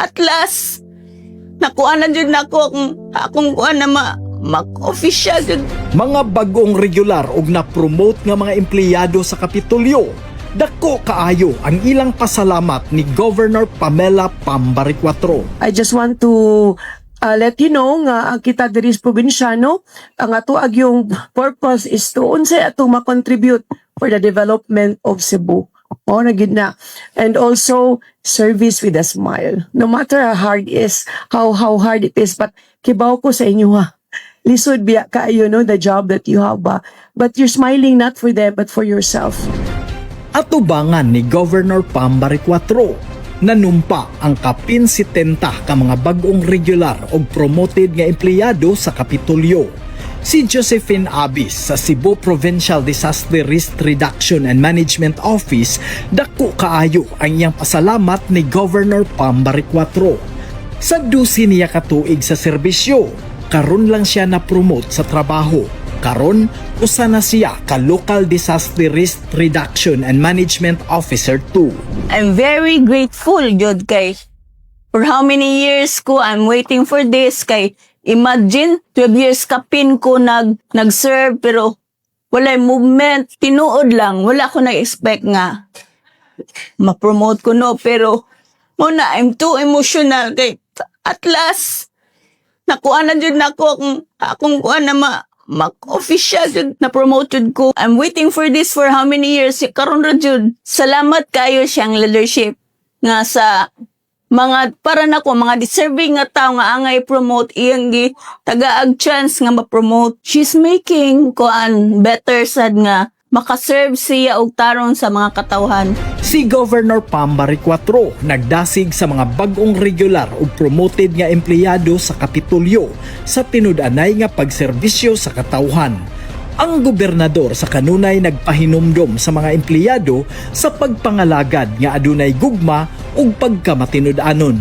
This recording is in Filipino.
At last, nakuha na dyan ako akong kuha na mag-official dyan. Mga bagong regular ug na-promote nga mga empleyado sa Kapitolyo, dako kaayo ang ilang pasalamat ni Governor Pamela Pambariccuatro. I just want to let you know nga ang kita diri sa probinsyano, ang ato yung purpose is to unsay ato ma-contribute for the development of Cebu. Mao na gid na. And also service with a smile. No matter how hard it is, how hard it is, but kibaw ko sa inyo ha. Lisod biya kaayo the job that you have ba. But you're smiling not for them but for yourself. Atubangan ni Governor Pambariccuatro, nanumpa ang kapin 70 ka mga bagong regular o promoted nga empleyado sa Kapitolyo. Si Josephine Abis sa Cebu Provincial Disaster Risk Reduction and Management Office, dako kaayo ang iyang pasalamat ni Governor Pambariccuatro. Sa 12 niya katuig sa serbisyo, karon lang siya na-promote sa trabaho. Karon, usa na siya ka Local Disaster Risk Reduction and Management Officer 2. I'm very grateful, Jud, kay for how many years ko I'm waiting for this, kay imagine 12 years kapin ko nag-serve pero walay movement, tinuod lang, wala ko na-expect nga ma-promote ko pero muna I'm too emotional kay at last nakuha na dyan ako akong kuha na mag-official dyan na promoted ko. I'm waiting for this for how many years, karon ra jud. Salamat kayo siyang leadership nga sa mga para nako mga deserving nga tao nga angay promote iyang gi tagaag chance nga ma-promote. She's making better sad nga makaserve siya og tarong sa mga katawhan. Si Governor Pambariccuatro nagdasig sa mga bagong regular o promoted nga empleyado sa Kapitolyo sa tinud-anay nga pagserbisyo sa katawhan. Ang gobernador sa kanunay nagpahinumdom sa mga empleyado sa pagpangalagad nga adunay gugma ug pagkamatinud-anon.